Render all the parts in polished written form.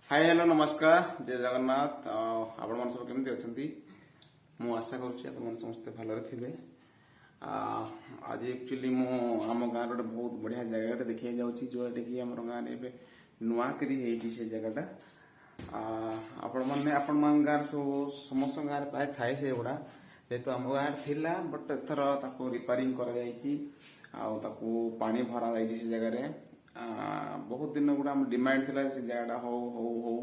Hi hello नमस्कार जय जगन्नाथ आपण मन सब केमती अच्छा मु आशा करुच्ची आप समस्ते भलरे थे आज एक्चुअली मु आम गाँव गोटे बहुत बढ़िया जगह देखिए जाऊँगी जोटा कि आम गाँव में नुआकरी से जगहटा आपण मैंने गाँव सब समस्त गाँव प्राय थाए से गुड़ा जेहतु आम गाँव थिला बट एथर रिपेयरिंग कर पानी भरा जाइए से जगह बहुत दिन गुड़ा डिमांड थिला से जगह हो हो हो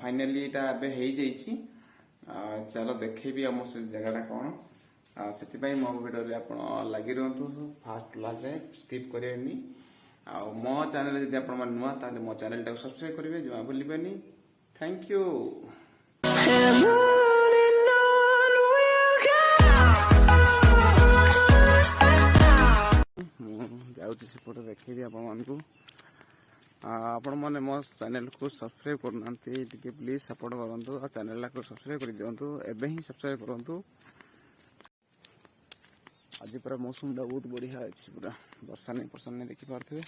फाइनाली एटा चलो देखे भी आम से जगहटा कौन से मो भिडियो आप लगी रुहतु फास्ट लास्ट जाए स्किप करेंगे मो चैनल जब आप नुआ ताले मो चैनल टाक सब्सक्राइब करेंगे जमा भूलिबेनी। Thank you. जाऊँगी सेपटे देखी आपण मैंने मो चैनल को सब्सक्राइब करना प्लीज सपोर्ट करूँ चैनल को सब्सक्राइब कर दिंतु एवं ही सब्सक्राइब करूँ। आज पूरा मौसम बहुत बढ़िया अच्छी पूरा वर्षा नहीं पर्षा नहीं देखिपे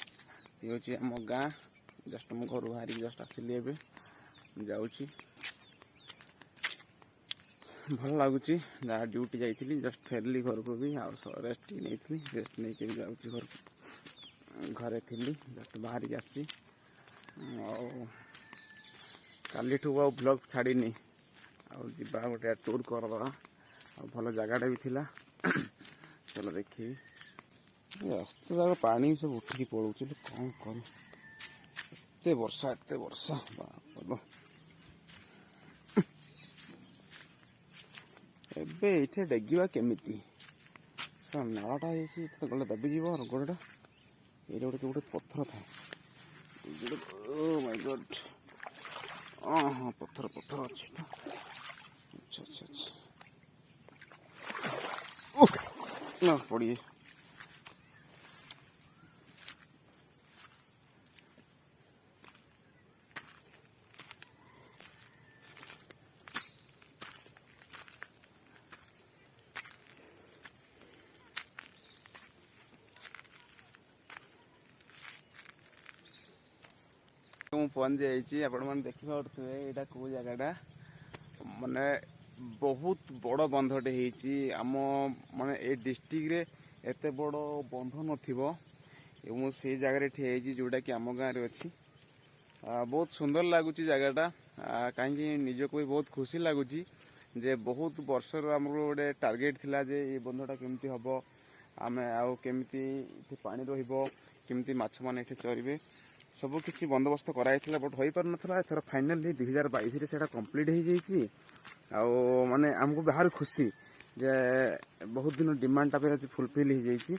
ये हूँ आम गाँ जस्ट मो घर बाहर जस्ट आसली एवं जाऊँगी भल लगुच जहाँ ड्यूटी जाइली जस्ट फेरली घर को भी रेस्ट नहीं रेस्ट नहीं जाऊँगी घर घरे थी जस्ट बाहर की आसी काली ब्लॉग छाड़नी आवा गोटे टूर करदा भल जगह भी थिला चलो देखी रास्ता जाक पानी सब उठिकी पड़ो कौन कर एत वर्षा बाप एबे ये डेगिवा केमिति नालाटा गले दबिज गोड़टा ये गोटे पत्थर था माय गॉड हाँ पत्थर पत्थर अच्छी अच्छा अच्छा अच्छा ना पड़िए पहुंच जाइए आपण मैंने देखिपे यहाँ कौ जगहटा माने बहुत बड़ बंधटे होम माने ए डिस्ट्रिक्ट रे एत बड़ बंध न से जगह ठिया जोटा कि आम गाँव में अच्छी बहुत सुंदर लगुच जगहटा कहीं निजक भी बहुत खुशी लगुच जे बहुत वर्षर आम गोटे टार्गेट थिला जे ये बंधटा केमती हम आम आमती पानी रमती माछ मैंने चरवे सब किसी बंदोबस्त कराई बट हो पार ना एथर फाइनाली 2022 से कंप्लीट हो माने आमको बाहर खुशी जे बहुत दिन डिमांड टाइम फुलफिल हो जाइए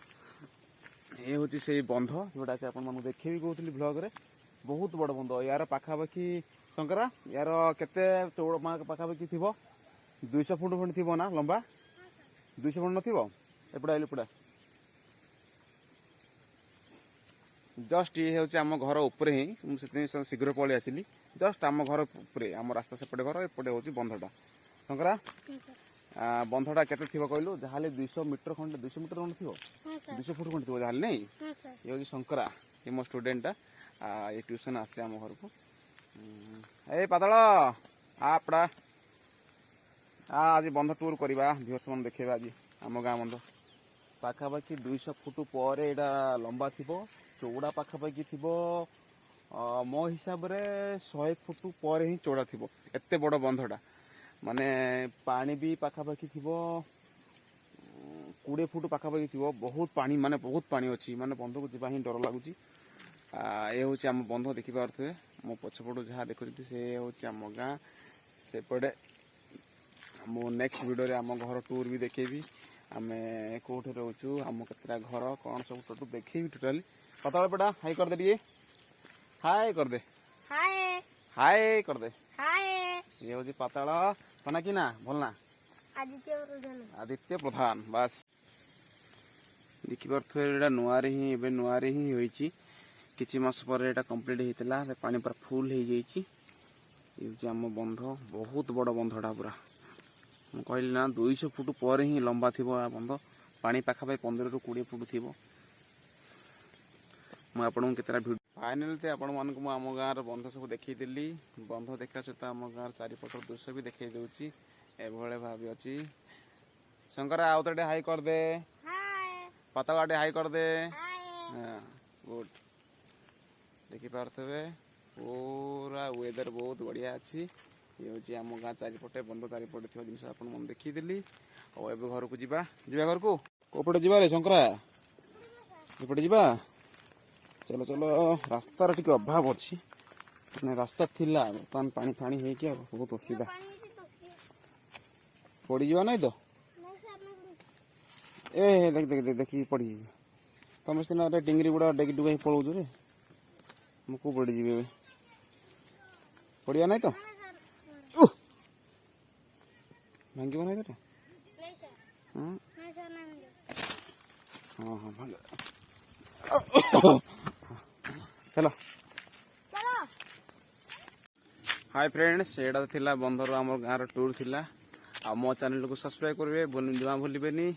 ये हूँ से बंध जोटा कि आपको देखे भी कहती ब्लॉग रे बहुत बड़ बंध यार पाखापाखि शंकरा यार केते चौड़ा पाखापाखि थी 200 फुट खंड थी ना लंबा 200 फुट नथिबो एपड़ा एपड़ा जस्ट ये हूँ आम घर उपर ही मुझे शीघ्र पलि आसली जस्ट आम घर उपर आम रास्ता सेपटे घर एपटे हूँ बंधटा शंकरा बंधटा केते थी कहलु जहाँ 200 मीटर खंड 200 मीटर खंड थी 200 फुट खंड थी जहाँ नहीं ये हूँ शंकरा ये मो स्टूडेंटा ये ट्यूशन आसे आम घर को ए पातल आपड़ा आज बंध टूर करवा व्यूअर्स मन देखा आज आम गाँ बंध पाखापाखि 200 फुट पर यहाँ लंबा थी चौड़ा पाखापाखि थी मो हिसाब रे 100 फुट पर ही चौड़ा थी एत बड़ बंधटा माने पानी भी पाखापाखि थी 20 फुट पाखापाखि थी बहुत पानी माने बहुत पानी अच्छी माने बंध को जावा ही डर लगुच ये हूँ आम बंध देखिपे मो पछपट जहाँ देखुची से हूँ आम गाँ सेपटे मो नेक्स्ट वीडियो आम घर टूर भी देखेबी आम कौटे रोचु आम केतटा घर कौन सब टोटल देखेबी टोटाली पता बेटा हाई कर दे टे हाय कर दे हाय कर दे ये हूँ पाताल तना कि ना भल ना आदित्य प्रधान बस देखिपे नुआरे ही होइची किछि मास पर एटा कंप्लीट होइतला पानी पूरा फुल हो जाइए ये आम बंध बहुत बड़ बंधटा पूरा मुझे कहली ना 200 फुट पर ही लंबा थी बंध पानी पाखापाखि 15 ରୁ 20 फुट थी मुझे आपको केतटा फाइनाल ते आपण मानक मु आम गाँव बंध सब देखी बंध देखा सहित आम गाँव चारिपट दृश्य भी देखई दूची एभले भाव अच्छी शंकरा आउ तो हाई कर दे पतला टे हाई कर दे गुड देखी पारे पूरा वेदर बहुत बढ़िया अच्छी ये हूँ आम गाँ चारिपटे बंध चारिपटे थोड़ा जिन आप देखीदी और घर को जा घर को कौपटे जा रे शंकरा एपटे जा चलो चलो रास्तार टिके अभाव अच्छी रास्ता थिला बर्तमान पानी फाणी है बहुत असुविधा पड़ जा ना तो ए देख देख देख देखी पड़ी तुम सीना टिंगरी गुड़ा डेगी डुगा पलाऊ रे मुझको पड़ जी पड़िया ना तो भांग ना तो हाँ हाँ भांग चलो हाय फ्रेंड्स एटा थिला बंधर आम गाँव टूर थिला आ मो चैनल को सब्सक्राइब करेंगे जमा भूलें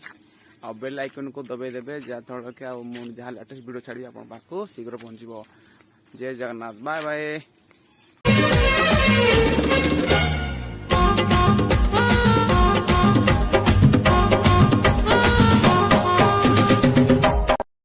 आ बेल आइकन को दबाई देवे जहाँफल कि जहाँ लेटेस्ट वीडियो छाड़ी आप पाखु शीघ्र पहुँचब जय जगन्नाथ बाय बाय।